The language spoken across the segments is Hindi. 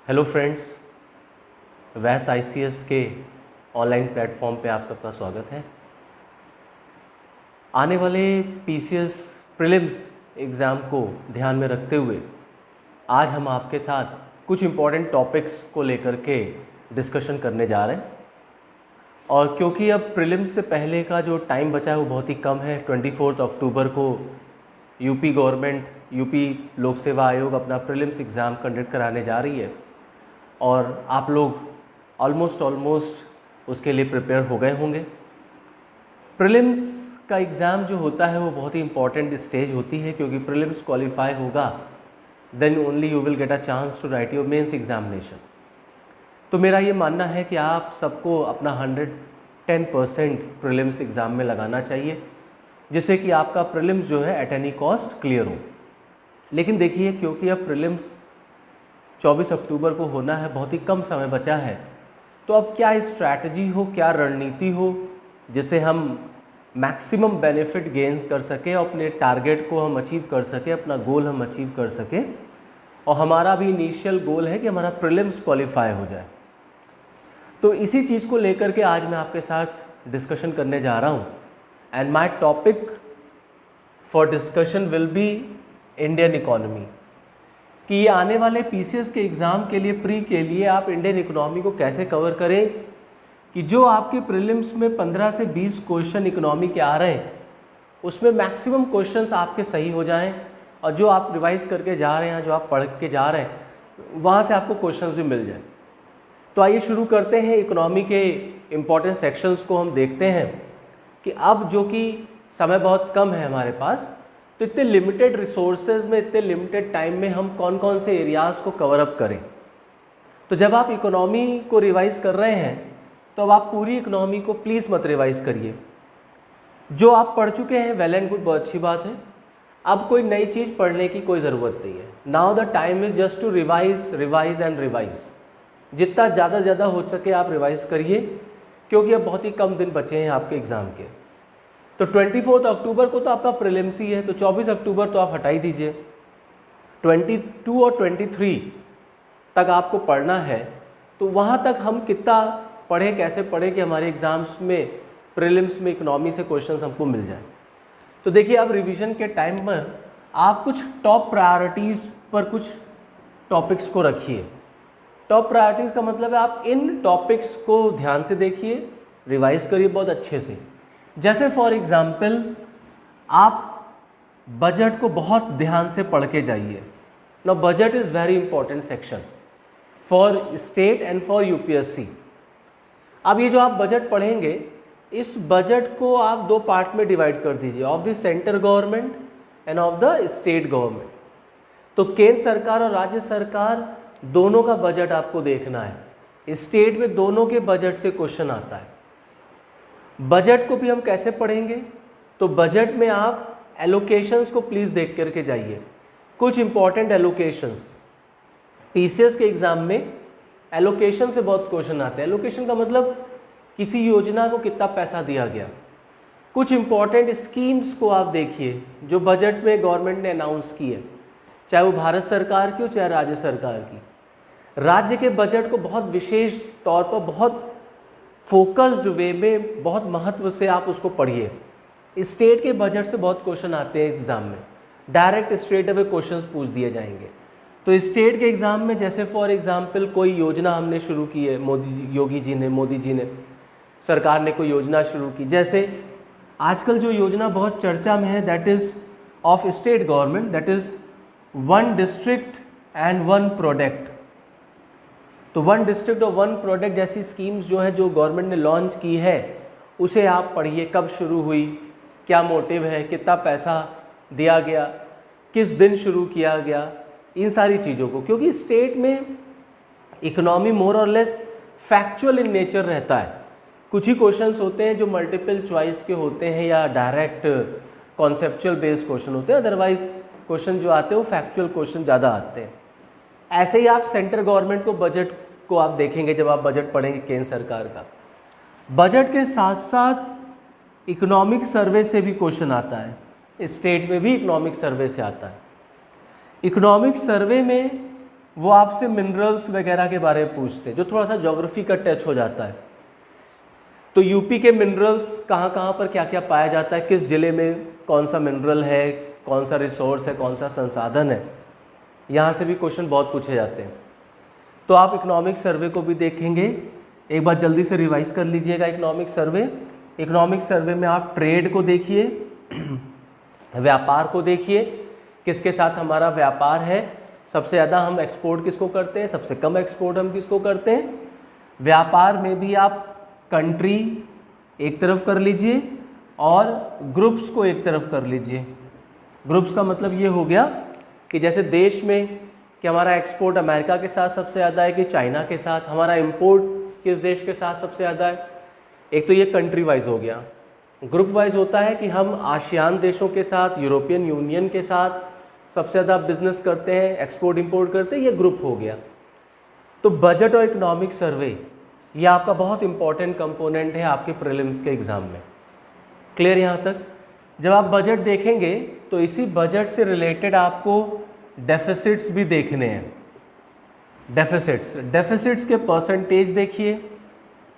हेलो फ्रेंड्स, वैस ICS के ऑनलाइन प्लेटफॉर्म पे आप सबका स्वागत है। आने वाले PCS प्रीलिम्स एग्ज़ाम को ध्यान में रखते हुए आज हम आपके साथ कुछ इम्पॉर्टेंट टॉपिक्स को लेकर के डिस्कशन करने जा रहे हैं। और क्योंकि अब प्रीलिम्स से पहले का जो टाइम बचा है वो बहुत ही कम है। 24 अक्टूबर को यूपी गवर्नमेंट, यूपी लोक सेवा आयोग अपना प्रीलिम्स एग्ज़ाम कंडक्ट कराने जा रही है और आप लोग ऑलमोस्ट उसके लिए प्रिपेयर हो गए होंगे। प्रीलिम्स का एग्ज़ाम जो होता है वो बहुत ही इंपॉर्टेंट स्टेज होती है, क्योंकि प्रीलिम्स क्वालिफाई होगा then only you will get a chance to write your mains examination. तो मेरा ये मानना है कि आप सबको अपना 110% प्रीलिम्स एग्ज़ाम में लगाना चाहिए, जिससे कि आपका प्रीलिम्स जो है एट एनी कॉस्ट क्लियर हो। लेकिन देखिए, क्योंकि अब प्रीलिम्स 24 अक्टूबर को होना है, बहुत ही कम समय बचा है, तो अब क्या स्ट्रैटेजी हो, क्या रणनीति हो जिससे हम मैक्सिमम बेनिफिट गेन कर सकें, अपने टारगेट को हम अचीव कर सकें, अपना गोल हम अचीव कर सकें। और हमारा भी इनिशियल गोल है कि हमारा प्रीलिम्स क्वालिफाई हो जाए। तो इसी चीज़ को लेकर के आज मैं आपके साथ डिस्कशन करने जा रहा हूँ। And my topic for discussion will be Indian economy, कि ये आने वाले PCS के एग्ज़ाम के लिए, प्री के लिए आप इंडियन इकोनॉमी को कैसे कवर करें कि जो आपके प्रीलिम्स में 15 से 20 क्वेश्चन इकोनॉमी के आ रहे हैं उसमें मैक्सिमम क्वेश्चंस आपके सही हो जाएं, और जो आप रिवाइज करके जा रहे हैं, जो आप पढ़ के जा रहे हैं, वहाँ से आपको क्वेश्चंस भी मिल जाएं। तो आइए शुरू करते हैं। इकोनॉमी के इम्पॉर्टेंट सेक्शंस को हम देखते हैं कि अब जो कि समय बहुत कम है हमारे पास, तो इतने लिमिटेड रिसोर्सेज में, इतने लिमिटेड टाइम में हम कौन कौन से एरियाज़ को कवर अप करें। तो जब आप इकोनॉमी को रिवाइज़ कर रहे हैं तो अब आप पूरी इकोनॉमी को प्लीज़ मत रिवाइज़ करिए। जो आप पढ़ चुके हैं वेल एंड गुड, बहुत अच्छी बात है। अब कोई नई चीज़ पढ़ने की कोई ज़रूरत नहीं है। Now the time is just to revise and revise. जितना ज़्यादा से ज़्यादा हो सके आप रिवाइज़ करिए, क्योंकि अब बहुत ही कम दिन बचे हैं आपके एग्ज़ाम के। तो 24 अक्टूबर को तो आपका प्रीलिम्स ही है, तो 24 अक्टूबर तो आप हटा ही दीजिए। 22 और 23 तक आपको पढ़ना है। तो वहाँ तक हम कितना पढ़ें, कैसे पढ़ें कि हमारे एग्ज़ाम्स में, प्रीलिम्स में इकोनॉमी से क्वेश्चंस हमको मिल जाए। तो देखिए, अब रिवीजन के टाइम पर आप कुछ टॉप प्रायोरिटीज़ पर कुछ टॉपिक्स को रखिए। टॉप प्रायोरिटीज़ का मतलब है आप इन टॉपिक्स को ध्यान से देखिए, रिवाइज करिए बहुत अच्छे से। जैसे फॉर एग्ज़ाम्पल, आप बजट को बहुत ध्यान से पढ़ के जाइए। Now budget is very important section for state and for UPSC। अब ये जो आप बजट पढ़ेंगे, इस बजट को आप दो पार्ट में डिवाइड कर दीजिए, of the central government end of the state government. तो केंद्र सरकार और राज्य सरकार दोनों का बजट आपको देखना है। स्टेट में दोनों के बजट से क्वेश्चन आता है। बजट को भी हम कैसे पढ़ेंगे, तो बजट में आप एलोकेशंस को प्लीज़ देख करके जाइए। कुछ इंपॉर्टेंट एलोकेशंस PCS के एग्ज़ाम में एलोकेशन से बहुत क्वेश्चन आते हैं। एलोकेशन का मतलब किसी योजना को कितना पैसा दिया गया। कुछ इंपॉर्टेंट स्कीम्स को आप देखिए जो बजट में गवर्नमेंट ने अनाउंस की है, चाहे वो भारत सरकार की हो चाहे राज्य सरकार की। राज्य के बजट को बहुत विशेष तौर पर, बहुत फोकस्ड वे में, बहुत महत्व से आप उसको पढ़िए। स्टेट के बजट से बहुत क्वेश्चन आते हैं एग्ज़ाम में, डायरेक्ट स्ट्रेट अवे क्वेश्चंस पूछ दिए जाएंगे। तो स्टेट के एग्ज़ाम में जैसे फॉर एग्जांपल कोई योजना हमने शुरू की है, मोदी जी ने सरकार ने कोई योजना शुरू की। जैसे आजकल जो योजना बहुत चर्चा में है, that is of state government, that is 1 district and 1 product. तो 1 डिस्ट्रिक्ट और 1 प्रोडक्ट जैसी स्कीम्स जो है, जो गवर्नमेंट ने लॉन्च की है, उसे आप पढ़िए। कब शुरू हुई, क्या मोटिव है, कितना पैसा दिया गया, किस दिन शुरू किया गया, इन सारी चीज़ों को। क्योंकि स्टेट में इकोनॉमी मोर और लेस फैक्चुअल इन नेचर रहता है। कुछ ही क्वेश्चंस होते हैं जो मल्टीपल चॉइस के होते हैं या डायरेक्ट कॉन्सेप्चुअल बेस्ड क्वेश्चन होते हैं। अदरवाइज क्वेश्चन जो आते हैं वो फैक्चुअल क्वेश्चन ज़्यादा आते हैं। ऐसे ही आप सेंट्रल गवर्नमेंट को, बजट को आप देखेंगे जब आप बजट पढ़ेंगे केंद्र सरकार का। बजट के साथ साथ इकोनॉमिक सर्वे से भी क्वेश्चन आता है। स्टेट में भी इकोनॉमिक सर्वे से आता है। इकोनॉमिक सर्वे में वो आपसे मिनरल्स वगैरह के बारे में पूछते हैं, जो थोड़ा सा ज्योग्राफी का टच हो जाता है। तो यूपी के मिनरल्स कहाँ कहाँ पर क्या क्या पाया जाता है, किस ज़िले में कौन सा मिनरल है, कौन सा रिसोर्स है, कौन सा संसाधन है, यहाँ से भी क्वेश्चन बहुत पूछे जाते हैं। तो आप इकोनॉमिक सर्वे को भी देखेंगे, एक बार जल्दी से रिवाइज कर लीजिएगा। इकोनॉमिक सर्वे में आप ट्रेड को देखिए, व्यापार को देखिए, किसके साथ हमारा व्यापार है, सबसे ज़्यादा हम एक्सपोर्ट किसको करते हैं, सबसे कम एक्सपोर्ट हम किसको करते हैं। व्यापार में भी आप कंट्री एक तरफ कर लीजिए और ग्रुप्स को एक तरफ कर लीजिए। ग्रुप्स का मतलब ये हो गया कि जैसे देश में कि हमारा एक्सपोर्ट अमेरिका के साथ सबसे ज़्यादा है कि चाइना के साथ, हमारा इंपोर्ट किस देश के साथ सबसे ज़्यादा है। एक तो ये कंट्री वाइज हो गया। ग्रुप वाइज होता है कि हम आसियान देशों के साथ, यूरोपियन यूनियन के साथ सबसे ज़्यादा बिजनेस करते हैं, एक्सपोर्ट इंपोर्ट करते हैं, ये ग्रुप हो गया। तो बजट और इकोनॉमिक सर्वे ये आपका बहुत इंपॉर्टेंट कंपोनेंट है आपके प्रीलिम्स के एग्ज़ाम में। क्लियर यहाँ तक? जब आप बजट देखेंगे तो इसी बजट से रिलेटेड आपको डेफिसिट्स भी देखने हैं। डेफिसिट्स के परसेंटेज देखिए,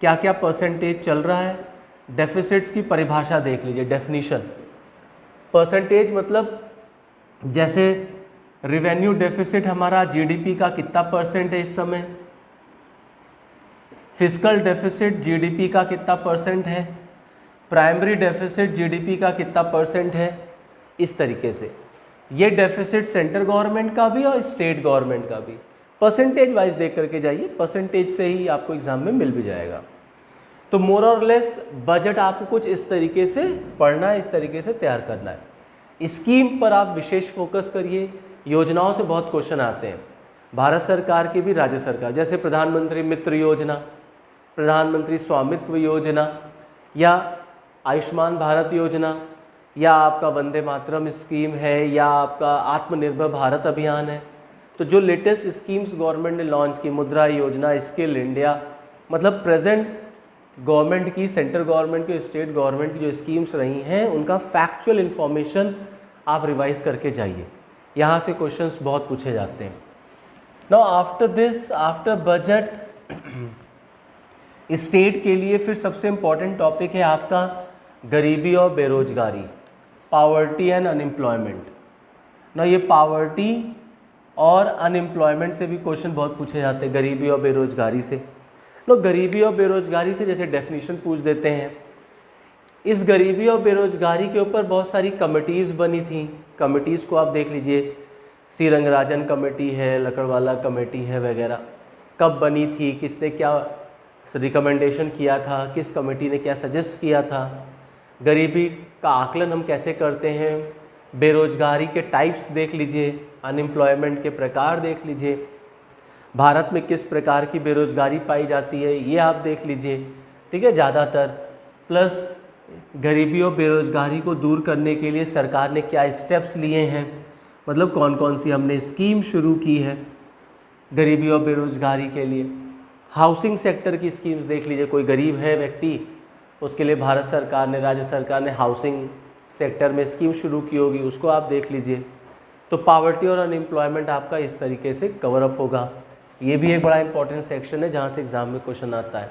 क्या क्या परसेंटेज चल रहा है। डेफिसिट्स की परिभाषा देख लीजिए, डेफिनीशन। परसेंटेज मतलब जैसे रिवेन्यू डेफिसिट हमारा जीडीपी का कितना परसेंट है इस समय, फिस्कल डेफिसिट जीडीपी का कितना परसेंट है, प्राइमरी डेफिसिट जीडीपी का कितना परसेंट है। इस तरीके से ये डेफिसिट सेंट्रल गवर्नमेंट का भी और स्टेट गवर्नमेंट का भी परसेंटेज वाइज देख करके जाइए, परसेंटेज से ही आपको एग्जाम में मिल भी जाएगा। तो मोर और लेस बजट आपको कुछ इस तरीके से पढ़ना है, इस तरीके से तैयार करना है। स्कीम पर आप विशेष फोकस करिए, योजनाओं से बहुत क्वेश्चन आते हैं, भारत सरकार की भी, राज्य सरकार, जैसे प्रधानमंत्री मित्र योजना, प्रधानमंत्री स्वामित्व योजना, या आयुष्मान भारत योजना, या आपका वंदे मातरम स्कीम है, या आपका आत्मनिर्भर भारत अभियान है। तो जो लेटेस्ट स्कीम्स गवर्नमेंट ने लॉन्च की, मुद्रा योजना, स्किल इंडिया, मतलब प्रेजेंट गवर्नमेंट की, सेंट्रल गवर्नमेंट की, स्टेट गवर्नमेंट की जो स्कीम्स रही हैं उनका फैक्चुअल इन्फॉर्मेशन आप रिवाइज करके जाइए, यहाँ से क्वेश्चंस बहुत पूछे जाते हैं। Now after this, after budget, state के लिए फिर सबसे इम्पॉर्टेंट टॉपिक है आपका गरीबी और बेरोजगारी, पावर्टी एंड अनएम्प्लॉयमेंट। ना ये पावर्टी और अनएम्प्लॉयमेंट से भी क्वेश्चन बहुत पूछे जाते हैं, गरीबी और बेरोजगारी से। लोग गरीबी और बेरोजगारी से जैसे डेफिनेशन पूछ देते हैं। इस गरीबी और बेरोजगारी के ऊपर बहुत सारी कमिटीज़ बनी थी, कमिटीज़ को आप देख लीजिए, सी रंगराजन कमेटी है, लकड़वाला कमेटी है वगैरह। कब बनी थी, किसने क्या रिकमेंडेशन किया था, किस कमेटी ने क्या सजेस्ट किया था, गरीबी का आकलन हम कैसे करते हैं, बेरोजगारी के टाइप्स देख लीजिए, अनएम्प्लॉयमेंट के प्रकार देख लीजिए, भारत में किस प्रकार की बेरोजगारी पाई जाती है ये आप देख लीजिए, ठीक है, ज़्यादातर। प्लस गरीबी और बेरोजगारी को दूर करने के लिए सरकार ने क्या स्टेप्स लिए हैं, मतलब कौन कौन सी हमने स्कीम शुरू की है गरीबी और बेरोजगारी के लिए। हाउसिंग सेक्टर की स्कीम्स देख लीजिए, कोई गरीब है व्यक्ति, उसके लिए भारत सरकार ने, राज्य सरकार ने हाउसिंग सेक्टर में स्कीम शुरू की होगी, उसको आप देख लीजिए। तो पावर्टी और अनएम्प्लॉयमेंट आपका इस तरीके से कवर अप होगा। ये भी एक बड़ा इंपॉर्टेंट सेक्शन है जहाँ से एग्ज़ाम में क्वेश्चन आता है।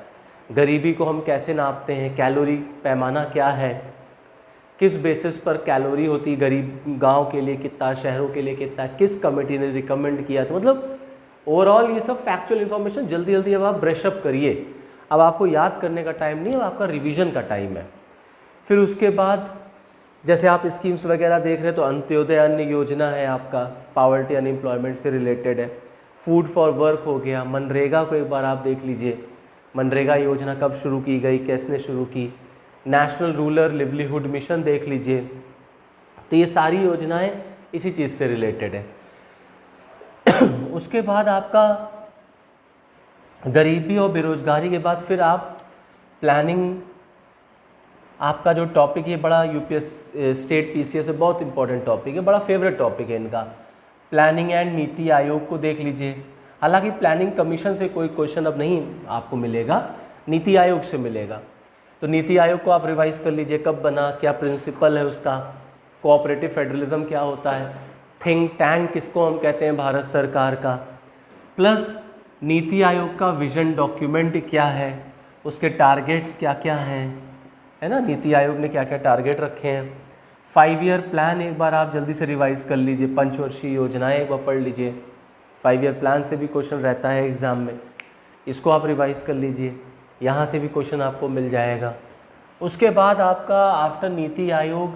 गरीबी को हम कैसे नापते हैं, कैलोरी पैमाना क्या है, किस बेसिस पर कैलोरी होती है, गरीब गांव के लिए कितना, शहरों के लिए कितना, किस कमेटी ने रिकमेंड किया था, मतलब ओवरऑल ये सब फैक्चुअल इन्फॉर्मेशन जल्दी जल्दी अब आप ब्रशअप करिए। अब आपको याद करने का टाइम नहीं है, अब आपका रिवीजन का टाइम है। फिर उसके बाद जैसे आप स्कीम्स वगैरह देख रहे हैं तो अंत्योदय अन्न योजना है आपका, पावर्टी अनएम्प्लॉयमेंट से रिलेटेड है। फूड फॉर वर्क हो गया, मनरेगा को एक बार आप देख लीजिए, मनरेगा योजना कब शुरू की गई, किसने शुरू की, नेशनल रूरल लिवलीहुड मिशन देख लीजिए। तो ये सारी योजनाएं इसी चीज़ से रिलेटेड है। उसके बाद आपका गरीबी और बेरोजगारी के बाद फिर आप प्लानिंग, आपका जो टॉपिक है बड़ा यूपीएस स्टेट पीसीएस से बहुत इंपॉर्टेंट टॉपिक है, बड़ा फेवरेट टॉपिक है इनका। प्लानिंग एंड नीति आयोग को देख लीजिए। हालांकि प्लानिंग कमीशन से कोई क्वेश्चन अब नहीं आपको मिलेगा, नीति आयोग से मिलेगा। तो नीति आयोग को आप रिवाइज कर लीजिए, कब बना, क्या प्रिंसिपल है उसका, कोऑपरेटिव फेडरलिज्म क्या होता है, थिंक टैंक किसको हम कहते हैं भारत सरकार का, प्लस नीति आयोग का विजन डॉक्यूमेंट क्या है, उसके टारगेट्स क्या क्या हैं, है ना, नीति आयोग ने क्या क्या टारगेट रखे हैं। 5 ईयर प्लान एक बार आप जल्दी से रिवाइज कर लीजिए, पंचवर्षीय योजनाएं एक बार पढ़ लीजिए, 5 ईयर प्लान से भी क्वेश्चन रहता है एग्ज़ाम में, इसको आप रिवाइज कर लीजिए, यहाँ से भी क्वेश्चन आपको मिल जाएगा। उसके बाद आपका after NITI Aayog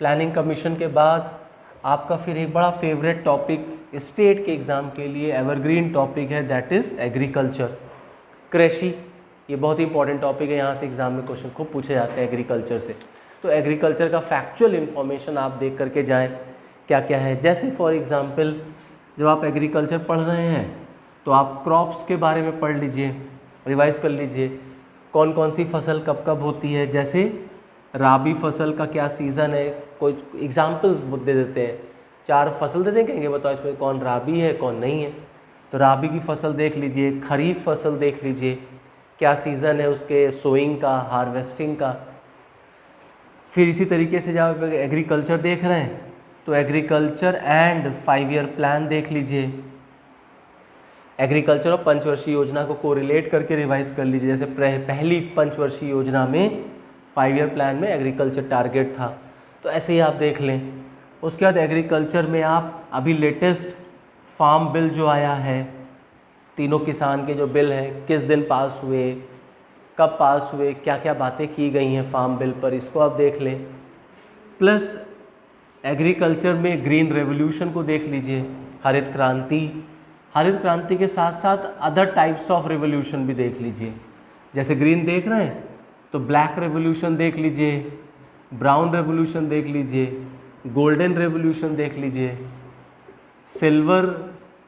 planning commission के बाद आपका फिर एक बड़ा फेवरेट टॉपिक स्टेट के एग्ज़ाम के लिए एवरग्रीन टॉपिक है, दैट इज़ एग्रीकल्चर, कृषि। ये बहुत ही इंपॉर्टेंट टॉपिक है, यहाँ से एग्ज़ाम में क्वेश्चन खूब पूछे जाते हैं एग्रीकल्चर से। तो एग्रीकल्चर का फैक्चुअल इन्फॉर्मेशन आप देख करके जाएं क्या क्या है। जैसे फॉर एग्ज़ाम्पल जब आप एग्रीकल्चर पढ़ रहे हैं तो आप क्रॉप्स के बारे में पढ़ लीजिए, रिवाइज कर लीजिए, कौन कौन सी फसल कब कब होती है। जैसे राबी फसल का क्या सीज़न है, कोई एग्जाम्पल्स दे देते हैं, 4 फसल दे देंगे, बताओ इसमें कौन राबी है कौन नहीं है। तो राबी की फसल देख लीजिए, खरीफ फसल देख लीजिए, क्या सीज़न है उसके सोइंग का, हार्वेस्टिंग का। फिर इसी तरीके से जब आप एग्रीकल्चर देख रहे हैं तो एग्रीकल्चर एंड 5 ईयर प्लान देख लीजिए, एग्रीकल्चर और पंचवर्षीय योजना को कोरिलेट करके रिवाइज कर लीजिए। जैसे पहली पंचवर्षीय योजना में 5 ईयर प्लान में एग्रीकल्चर टारगेट था, तो ऐसे ही आप देख लें। उसके बाद एग्रीकल्चर में आप अभी लेटेस्ट फार्म बिल जो आया है, तीनों किसान के जो बिल हैं, किस दिन पास हुए, कब पास हुए, क्या क्या बातें की गई हैं फार्म बिल पर, इसको आप देख लें। प्लस एग्रीकल्चर में ग्रीन रेवोल्यूशन को देख लीजिए, हरित क्रांति, हरित क्रांति के साथ साथ अदर टाइप्स ऑफ रेवोल्यूशन भी देख लीजिए। जैसे ग्रीन देख रहे हैं तो ब्लैक रेवोल्यूशन देख लीजिए, ब्राउन रेवोल्यूशन देख लीजिए, गोल्डन रेवोल्यूशन देख लीजिए, सिल्वर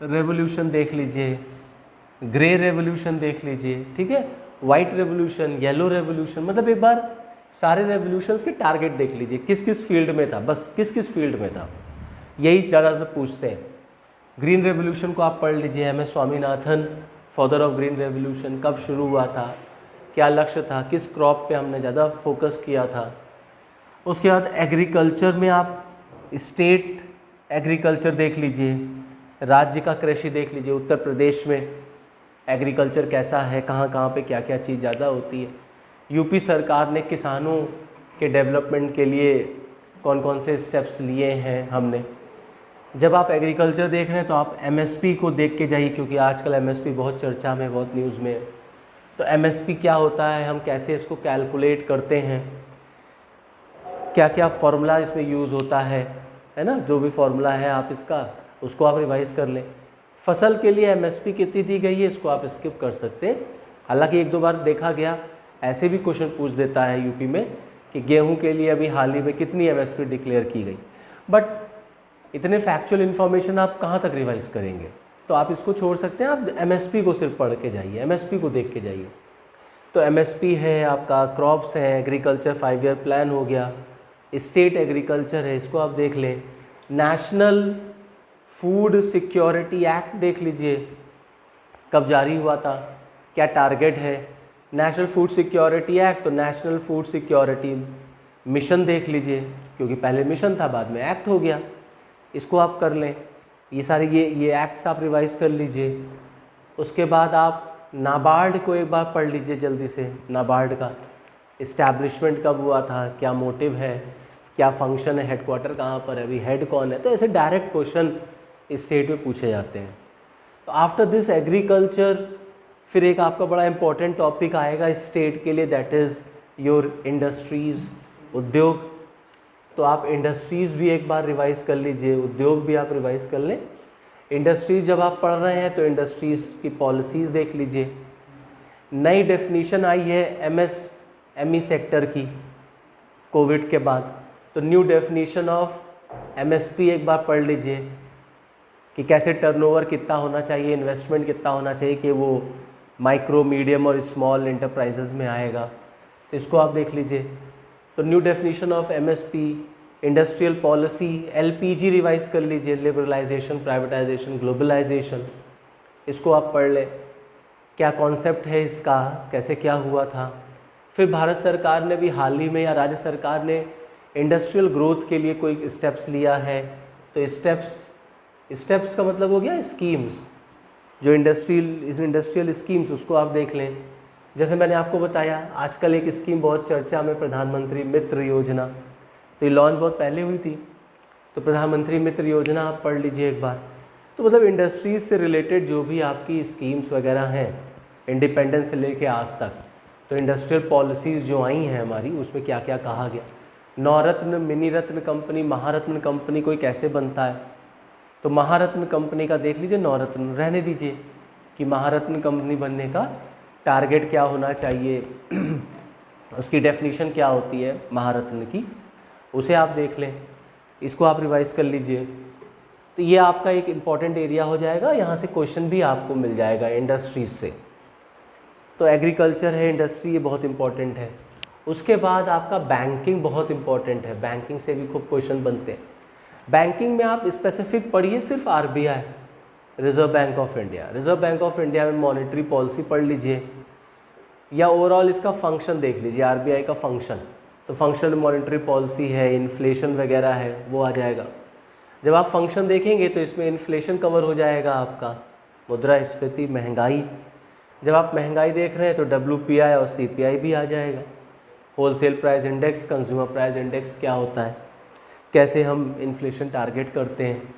रेवोल्यूशन देख लीजिए, ग्रे रेवोल्यूशन देख लीजिए, ठीक है, वाइट रेवोल्यूशन, येलो रेवोल्यूशन। मतलब एक बार सारे रेवोल्यूशंस के टारगेट देख लीजिए, किस किस फील्ड में था, बस किस किस फील्ड में था, यही ज़्यादातर पूछते हैं। ग्रीन रेवोल्यूशन को आप पढ़ लीजिए, M S Swaminathan, father of green revolution, कब शुरू हुआ था, क्या लक्ष्य था, किस क्रॉप पे हमने ज़्यादा फोकस किया था। उसके बाद एग्रीकल्चर में आप स्टेट एग्रीकल्चर देख लीजिए, राज्य का कृषि देख लीजिए, उत्तर प्रदेश में एग्रीकल्चर कैसा है, कहाँ कहाँ पे क्या क्या चीज़ ज़्यादा होती है। यूपी सरकार ने किसानों के डेवलपमेंट के लिए कौन कौन से स्टेप्स लिए हैं हमने। जब आप एग्रीकल्चर देख रहे हैं तो आप एमएसपी को देख के जाइए, क्योंकि आजकल एमएसपी बहुत चर्चा में, बहुत न्यूज़ में है। तो एमएसपी क्या होता है, हम कैसे इसको कैलकुलेट करते हैं, क्या क्या फार्मूला इसमें यूज़ होता है ना, जो भी फार्मूला है आप इसका उसको आप रिवाइज़ कर लें। फसल के लिए एमएसपी कितनी दी गई है, इसको आप स्किप कर सकते हैं। हालांकि 1-2 बार देखा गया, ऐसे भी क्वेश्चन पूछ देता है यूपी में कि गेहूं के लिए अभी हाल ही में कितनी एमएसपी डिक्लेयर की गई, बट इतने फैक्चुअल इन्फॉर्मेशन आप कहाँ तक रिवाइज करेंगे, तो आप इसको छोड़ सकते हैं। आप एमएसपी को सिर्फ पढ़ के जाइए, एमएसपी को देख के जाइए। तो एमएसपी है आपका, क्रॉप्स है, एग्रीकल्चर 5 ईयर प्लान हो गया, स्टेट एग्रीकल्चर है, इसको आप देख लें। नेशनल फूड सिक्योरिटी एक्ट देख लीजिए, कब जारी हुआ था, क्या टारगेट है। नेशनल फूड सिक्योरिटी एक्ट, तो नेशनल फूड सिक्योरिटी मिशन देख लीजिए, क्योंकि पहले मिशन था बाद में एक्ट हो गया, इसको आप कर लें। ये सारे ये एक्ट्स आप रिवाइज कर लीजिए। उसके बाद आप नाबार्ड को एक बार पढ़ लीजिए जल्दी से, नाबार्ड का इस्टेब्लिशमेंट कब हुआ था, क्या मोटिव है, क्या फंक्शन है, हेडक्वार्टर कहाँ पर है, अभी हेड कौन है। तो ऐसे डायरेक्ट क्वेश्चन स्टेट में पूछे जाते हैं। तो आफ्टर दिस एग्रीकल्चर फिर एक आपका बड़ा इंपॉर्टेंट टॉपिक आएगा स्टेट के लिए, दैट इज़ योर इंडस्ट्रीज़, उद्योग। तो आप इंडस्ट्रीज़ भी एक बार रिवाइज़ कर लीजिए, उद्योग भी आप रिवाइज़ कर लें। इंडस्ट्रीज़ जब आप पढ़ रहे हैं तो इंडस्ट्रीज़ की पॉलिसीज़ देख लीजिए। नई डेफिनीशन आई है एमएसएमई सेक्टर की कोविड के बाद, तो न्यू डेफिनीशन ऑफ एमएसपी एक बार पढ़ लीजिए कि कैसे टर्नओवर कितना होना चाहिए, इन्वेस्टमेंट कितना होना चाहिए कि वो माइक्रो, मीडियम और स्मॉल इंटरप्राइजेज़ में आएगा, तो इसको आप देख लीजिए। तो new definition of MSP, industrial policy, LPG revise कर लीजिए, लिबरलाइजेशन, प्राइवेटाइजेशन, ग्लोबलाइजेशन, इसको आप पढ़ लें, क्या कॉन्सेप्ट है इसका, कैसे क्या हुआ था। फिर भारत सरकार ने भी हाल ही में, या राज्य सरकार ने इंडस्ट्रियल ग्रोथ के लिए कोई स्टेप्स लिया है, तो स्टेप्स का मतलब हो गया स्कीम्स, जो इंडस्ट्रियल स्कीम्स उसको आप देख लें। जैसे मैंने आपको बताया आजकल एक स्कीम बहुत चर्चा में, प्रधानमंत्री मित्र योजना, तो ये लॉन्च बहुत पहले हुई थी, तो प्रधानमंत्री मित्र योजना आप पढ़ लीजिए एक बार। तो मतलब इंडस्ट्रीज से रिलेटेड जो भी आपकी स्कीम्स वगैरह हैं इंडिपेंडेंस से लेके आज तक, तो इंडस्ट्रियल पॉलिसीज़ जो आई हैं हमारी उसमें क्या क्या कहा गया। नवरत्न, मिनी रत्न कंपनी, महारत्न कंपनी कोई कैसे बनता है, तो महारत्न कंपनी का देख लीजिए, नवरत्न रहने दीजिए कि महारत्न कंपनी बनने का टारगेट क्या होना चाहिए उसकी डेफिनेशन क्या होती है महारत्न की, उसे आप देख लें, इसको आप रिवाइज कर लीजिए। तो ये आपका एक इम्पॉर्टेंट एरिया हो जाएगा, यहाँ से क्वेश्चन भी आपको मिल जाएगा इंडस्ट्रीज से। तो एग्रीकल्चर है, इंडस्ट्री, ये बहुत इंपॉर्टेंट है। उसके बाद आपका बैंकिंग बहुत इंपॉर्टेंट है, बैंकिंग से भी खूब क्वेश्चन बनते हैं। बैंकिंग में आप स्पेसिफिक पढ़िए सिर्फ RBI, reserve bank of India. Reserve bank of India में मॉनेटरी पॉलिसी पढ़ लीजिए या ओवरऑल इसका फंक्शन देख लीजिए, आरबीआई का फंक्शन। तो फंक्शन मॉनेटरी पॉलिसी है, इन्फ्लेशन वगैरह है, वो आ जाएगा। जब आप फंक्शन देखेंगे तो इसमें इन्फ्लेशन कवर हो जाएगा आपका, मुद्रास्फीति, महंगाई। जब आप महंगाई देख रहे हैं तो WPI और CPI भी आ जाएगा। Wholesale price index, consumer price index क्या होता है, कैसे हम इन्फ्लेशन टारगेट करते हैं।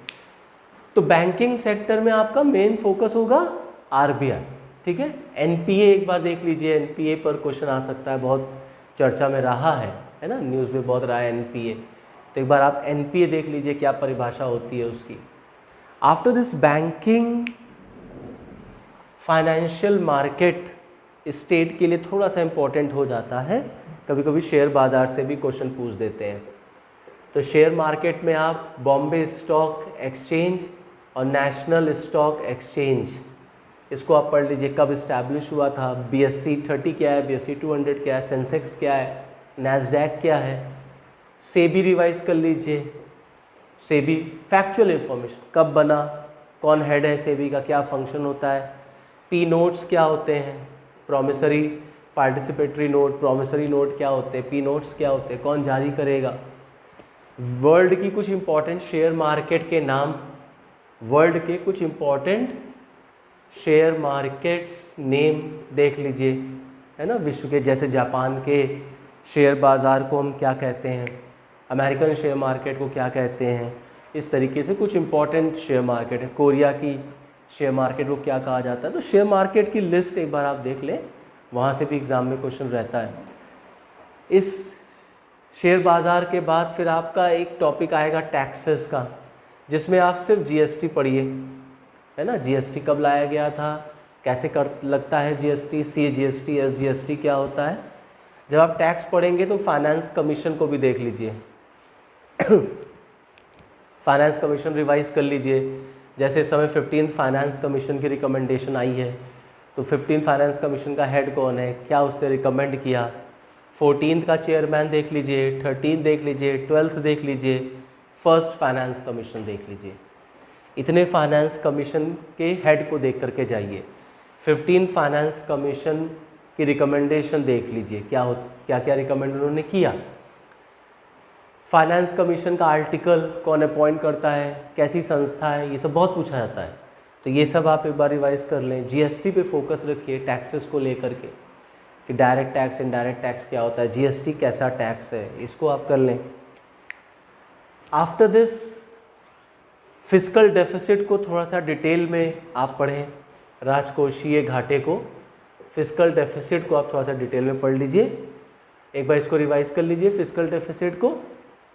तो बैंकिंग सेक्टर में आपका मेन फोकस होगा आरबीआई, ठीक है। एनपीए एक बार देख लीजिए, एनपीए पर क्वेश्चन आ सकता है, बहुत चर्चा में रहा है ना, न्यूज़ में बहुत रहा है एनपीए। तो एक बार आप एनपीए देख लीजिए क्या परिभाषा होती है उसकी। After this banking, financial market state के लिए थोड़ा सा इम्पोर्टेंट हो जाता है, कभी कभी शेयर बाज़ार से भी क्वेश्चन पूछ देते हैं। तो शेयर मार्केट में आप बॉम्बे स्टॉक एक्सचेंज और नेशनल स्टॉक एक्सचेंज, इसको आप पढ़ लीजिए, कब इस्टेब्लिश हुआ था, BSE 30 क्या है, BSE 200 क्या है, सेंसेक्स क्या है, नैस्डैक क्या है। सेबी रिवाइज कर लीजिए, सेबी फैक्चुअल इंफॉर्मेशन, कब बना, कौन हेड है सेबी का, क्या फंक्शन होता है, पी नोट्स क्या होते हैं, promissory participatory note, promissory note क्या होते हैं, पी नोट्स क्या होते हैं, कौन जारी करेगा। वर्ल्ड की कुछ इंपॉर्टेंट शेयर मार्केट के नाम, वर्ल्ड के कुछ इंपॉर्टेंट शेयर मार्केट्स नेम देख लीजिए, है ना, विश्व के, जैसे जापान के शेयर बाज़ार को हम क्या कहते हैं, अमेरिकन शेयर मार्केट को क्या कहते हैं, इस तरीके से कुछ इंपॉर्टेंट शेयर मार्केट है। कोरिया की शेयर मार्केट को क्या कहा जाता है। तो शेयर मार्केट की लिस्ट एक बार आप देख लें, वहाँ से भी एग्ज़ाम में क्वेश्चन रहता है। इस शेयर बाज़ार के बाद फिर आपका एक टॉपिक आएगा टैक्सेस का, जिसमें आप सिर्फ GST पढ़िए, है ना, GST कब लाया गया था, कैसे लगता है GST, CGST, SGST क्या होता है। जब आप टैक्स पढ़ेंगे तो फाइनेंस कमीशन को भी देख लीजिए फाइनेंस कमीशन रिवाइज कर लीजिए। जैसे इस समय 15 फाइनेंस कमीशन की रिकमेंडेशन आई है, तो 15 फाइनेंस कमीशन का हेड कौन है, क्या उसने रिकमेंड किया। 14 का चेयरमैन देख लीजिए, 13 देख लीजिए, 12 देख लीजिए, फर्स्ट फाइनेंस कमीशन देख लीजिए। इतने फाइनेंस कमीशन के हेड को देख करके जाइए। 15 फाइनेंस कमीशन की रिकमेंडेशन देख लीजिए, क्या क्या रिकमेंड उन्होंने किया। फाइनेंस कमीशन का आर्टिकल कौन अपॉइंट करता है, कैसी संस्था है, ये सब बहुत पूछा जाता है। तो ये सब आप एक बार रिवाइज कर लें। GST पे फोकस रखिए टैक्सेस को लेकर के, कि डायरेक्ट टैक्स, इनडायरेक्ट टैक्स क्या होता है, GST कैसा टैक्स है, इसको आप कर लें। आफ्टर दिस फिस्कल डेफिसिट को थोड़ा सा डिटेल में आप पढ़ें, राजकोषीय घाटे को, फिस्कल डेफिसिट को आप थोड़ा सा डिटेल में पढ़ लीजिए। एक बार इसको रिवाइज कर लीजिए फिस्कल डेफिसिट को,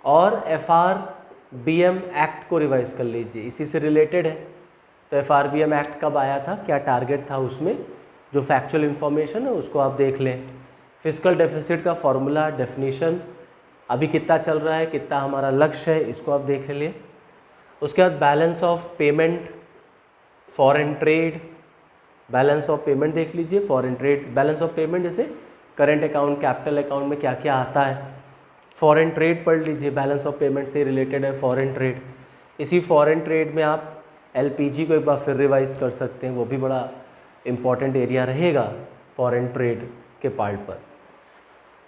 और FRBM एक्ट को रिवाइज कर लीजिए, इसी से रिलेटेड है। तो FRBM एक्ट कब आया था, क्या टारगेट था उसमें, जो फैक्चुअल इन्फॉर्मेशन है उसको आप देख लें। फिस्कल डेफिसिट का फॉर्मूला, डेफिनेशन, अभी कितना चल रहा है, कितना हमारा लक्ष्य है, इसको आप देख लिए। उसके बाद balance of payment, foreign trade, balance of payment देख लीजिए, foreign trade, balance of payment जैसे करंट अकाउंट, कैपिटल अकाउंट में क्या क्या आता है। फॉरेन ट्रेड पढ़ लीजिए, बैलेंस ऑफ पेमेंट से रिलेटेड है फॉरेन ट्रेड। इसी फॉरेन ट्रेड में आप LPG को एक बार फिर रिवाइज कर सकते हैं, वो भी बड़ा इम्पॉर्टेंट एरिया रहेगा फॉरेन ट्रेड के पार्ट पर।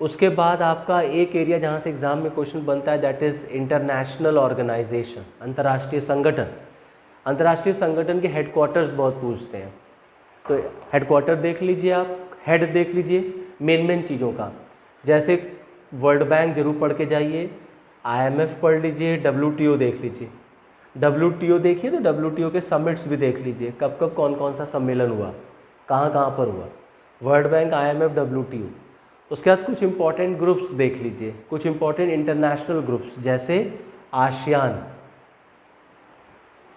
उसके बाद आपका एक एरिया जहाँ से एग्ज़ाम में क्वेश्चन बनता है, दैट इज़ इंटरनेशनल ऑर्गेनाइजेशन, अंतर्राष्ट्रीय संगठन। अंतर्राष्ट्रीय संगठन के हेडक्वार्टर्स बहुत पूछते हैं, तो हेडक्वार्टर देख लीजिए आप, हेड देख लीजिए मेन चीज़ों का, जैसे वर्ल्ड बैंक जरूर पढ़ के जाइए, IMF पढ़ लीजिए, WTO देख लीजिए। WTO देखिए तो WTO के समिट्स भी देख लीजिए, कब कब कौन कौन सा सम्मेलन हुआ, कहाँ कहाँ पर हुआ, वर्ल्ड बैंक, IMF, WTO। उसके बाद कुछ इंपॉर्टेंट ग्रुप्स देख लीजिए, कुछ इंपॉर्टेंट इंटरनेशनल ग्रुप्स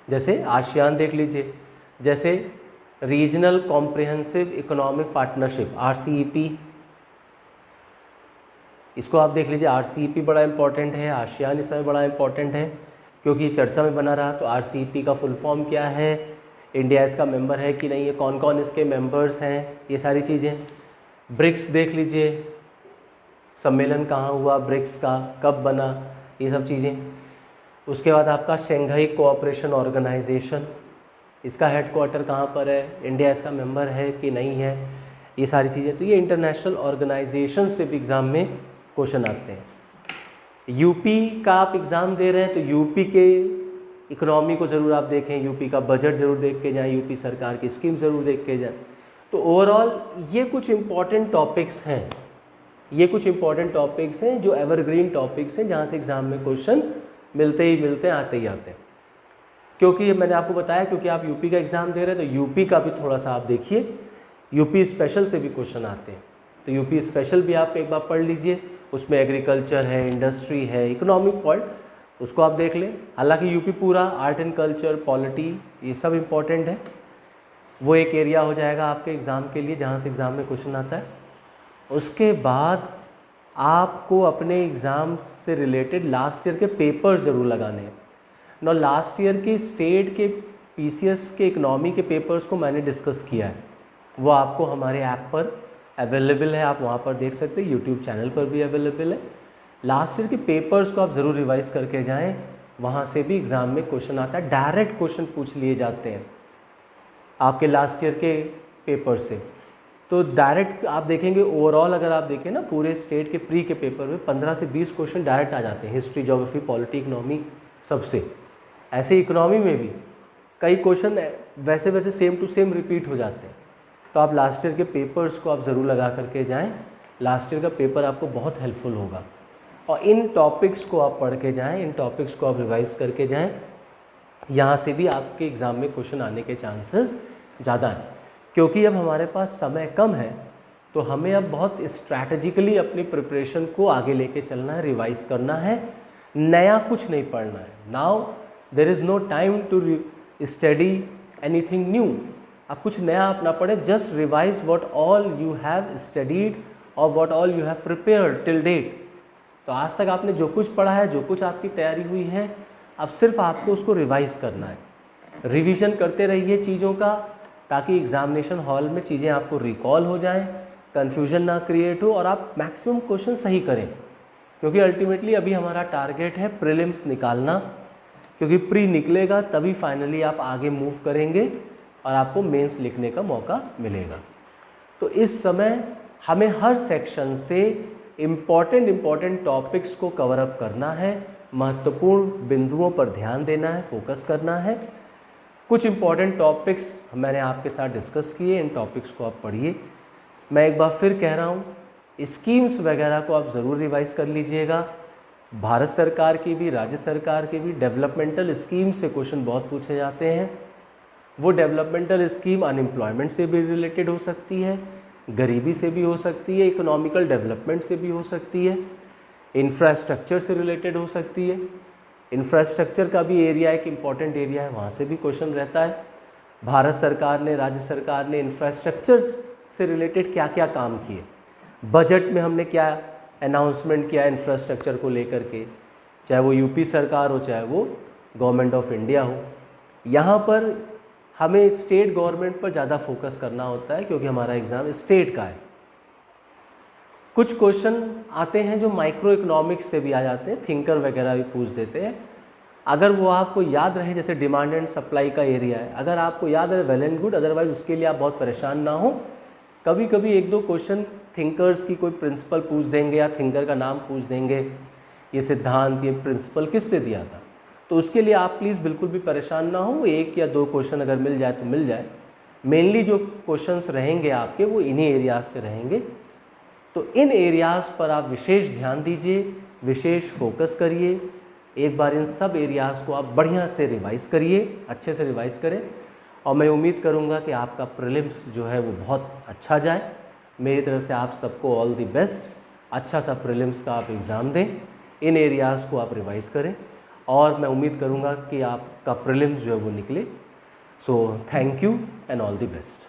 जैसे आसियान देख लीजिए, जैसे regional comprehensive economic partnership RCEP, इसको आप देख लीजिए। RCEP बड़ा इंपॉर्टेंट है, आसियान इस समय बड़ा इंपॉर्टेंट है क्योंकि चर्चा में बना रहा। तो RCEP का फुल फॉर्म क्या है, इंडिया इसका मेंबर है कि नहीं है, कौन कौन इसके मेंबर्स हैं, ये सारी चीज़ें। ब्रिक्स देख लीजिए, सम्मेलन कहाँ हुआ ब्रिक्स का, कब बना, ये सब चीज़ें। उसके बाद आपका शंघाई कोऑपरेशन ऑर्गेनाइजेशन, इसका हेडक्वार्टर कहाँ पर है, इंडिया इसका मेंबर है कि नहीं है, ये सारी चीज़ें। तो ये इंटरनेशनल ऑर्गेनाइजेशन से भी एग्ज़ाम में क्वेश्चन आते हैं। यूपी का आप एग्ज़ाम दे रहे हैं तो यूपी के इकोनॉमी को ज़रूर आप देखें, यूपी का बजट ज़रूर देख के जाएँ, यूपी सरकार की स्कीम ज़रूर देख के जाएँ। तो ओवरऑल ये कुछ इम्पॉर्टेंट टॉपिक्स हैं, जो एवरग्रीन टॉपिक्स हैं, जहाँ से एग्ज़ाम में क्वेश्चन मिलते ही मिलते हैं, आते ही आते हैं। क्योंकि मैंने आपको बताया, क्योंकि आप यूपी का एग्ज़ाम दे रहे हैं तो यूपी का भी थोड़ा सा आप देखिए, यूपी स्पेशल से भी क्वेश्चन आते हैं। तो यूपी स्पेशल भी आप एक बार पढ़ लीजिए, उसमें एग्रीकल्चर है, इंडस्ट्री है, इकोनॉमिक पॉइंट, उसको आप देख लें। हालांकि यूपी पूरा आर्ट एंड कल्चर, पॉलिटी, ये सब इम्पॉर्टेंट है, वो एक एरिया हो जाएगा आपके एग्ज़ाम के लिए जहाँ से एग्ज़ाम में क्वेश्चन आता है। उसके बाद आपको अपने एग्ज़ाम से रिलेटेड लास्ट ईयर के पेपर्स ज़रूर लगाने हैं। ना लास्ट ईयर के स्टेट के PCS के इकनॉमी के पेपर्स को मैंने डिस्कस किया है, वो आपको हमारे ऐप पर अवेलेबल है, आप वहाँ पर देख सकते हैं, यूट्यूब चैनल पर भी अवेलेबल है। लास्ट ईयर के पेपर्स को आप ज़रूर रिवाइज़ करके जाएं, वहाँ से भी एग्ज़ाम में क्वेश्चन आता है, डायरेक्ट क्वेश्चन पूछ लिए जाते हैं आपके लास्ट ईयर के पेपर से। तो डायरेक्ट आप देखेंगे, ओवरऑल अगर आप देखें ना पूरे स्टेट के प्री के पेपर में 15 से 20 क्वेश्चन डायरेक्ट आ जाते हैं, हिस्ट्री, ज्योग्राफी, पॉलिटी, इकोनॉमी, सबसे। ऐसे इकोनॉमी में भी कई क्वेश्चन वैसे सेम टू सेम रिपीट हो जाते हैं। तो आप लास्ट ईयर के पेपर्स को आप ज़रूर लगा करके जाएं, लास्ट ईयर का पेपर आपको बहुत हेल्पफुल होगा। और इन टॉपिक्स को आप पढ़ के जाएं, इन टॉपिक्स को आप रिवाइज़ करके जाएं, यहाँ से भी आपके एग्ज़ाम में क्वेश्चन आने के चांसेस ज़्यादा हैं। क्योंकि अब हमारे पास समय कम है, तो हमें अब बहुत स्ट्रैटेजिकली अपनी प्रिपरेशन को आगे लेके चलना है, रिवाइज़ करना है, नया कुछ नहीं पढ़ना है। Now there is no time to study anything new. आप कुछ नया अपना पढ़ें, just revise what all you have studied और what all you have prepared till date. तो आज तक आपने जो कुछ पढ़ा है, जो कुछ आपकी तैयारी हुई है, अब सिर्फ आपको उसको रिवाइज़ करना है। रिवीजन करते रहिए चीज़ों का, ताकि एग्जामिनेशन हॉल में चीज़ें आपको रिकॉल हो जाएं, कन्फ्यूजन ना क्रिएट हो और आप मैक्सिमम क्वेश्चन सही करें। क्योंकि अल्टीमेटली अभी हमारा टारगेट है प्रीलिम्स निकालना, क्योंकि प्री निकलेगा तभी फाइनली आप आगे मूव करेंगे और आपको मेंस लिखने का मौका मिलेगा। तो इस समय हमें हर सेक्शन से इम्पॉर्टेंट टॉपिक्स को कवर अप करना है, महत्वपूर्ण बिंदुओं पर ध्यान देना है, फोकस करना है। कुछ इम्पॉर्टेंट टॉपिक्स मैंने आपके साथ डिस्कस किए, इन टॉपिक्स को आप पढ़िए। मैं एक बार फिर कह रहा हूँ, स्कीम्स वगैरह को आप ज़रूर रिवाइज़ कर लीजिएगा। भारत सरकार की भी, राज्य सरकार की भी डेवलपमेंटल स्कीम से क्वेश्चन बहुत पूछे जाते हैं। वो डेवलपमेंटल स्कीम अनएम्प्लॉयमेंट से भी रिलेटेड हो सकती है, गरीबी से भी हो सकती है, इकोनॉमिकल डेवलपमेंट से भी हो सकती है, इंफ्रास्ट्रक्चर से रिलेटेड हो सकती है। इंफ्रास्ट्रक्चर का भी एरिया एक इम्पॉर्टेंट एरिया है, वहाँ से भी क्वेश्चन रहता है। भारत सरकार ने, राज्य सरकार ने इंफ्रास्ट्रक्चर से रिलेटेड क्या क्या काम किए, बजट में हमने क्या अनाउंसमेंट किया इंफ्रास्ट्रक्चर को लेकर के, चाहे वो यूपी सरकार हो, चाहे वो गवर्नमेंट ऑफ इंडिया हो। यहाँ पर हमें स्टेट गवर्नमेंट पर ज़्यादा फोकस करना होता है, क्योंकि हमारा एग्ज़ाम स्टेट का है। कुछ क्वेश्चन आते हैं जो माइक्रो इकोनॉमिक्स से भी आ जाते हैं, थिंकर वगैरह भी पूछ देते हैं। अगर वो आपको याद रहे, जैसे डिमांड एंड सप्लाई का एरिया है, अगर आपको याद रहे वेल एंड गुड, अदरवाइज उसके लिए आप बहुत परेशान ना हो। कभी कभी एक दो क्वेश्चन थिंकर्स की कोई प्रिंसिपल पूछ देंगे या थिंकर का नाम पूछ देंगे, ये सिद्धांत, ये प्रिंसिपल किसने दिया था, तो तो उसके लिए आप प्लीज़ बिल्कुल भी परेशान ना हो, 1 या 2 क्वेश्चन अगर मिल जाए तो मिल जाए। मेनली जो क्वेश्चंस रहेंगे आपके वो इन्हीं एरियाज से रहेंगे, तो इन एरियाज़ पर आप विशेष ध्यान दीजिए, विशेष फोकस करिए। एक बार इन सब एरियाज़ को आप बढ़िया से रिवाइज़ करिए, अच्छे से रिवाइज़ करें, और मैं उम्मीद करूँगा कि आपका प्रीलिम्स जो है वो बहुत अच्छा जाए। मेरी तरफ से आप सबको ऑल द बेस्ट। अच्छा सा प्रीलिम्स का आप एग्ज़ाम दें, इन एरियाज़ को आप रिवाइज़ करें, और मैं उम्मीद करूँगा कि आपका प्रीलिम्स जो है वो निकले। So thank you and all the best.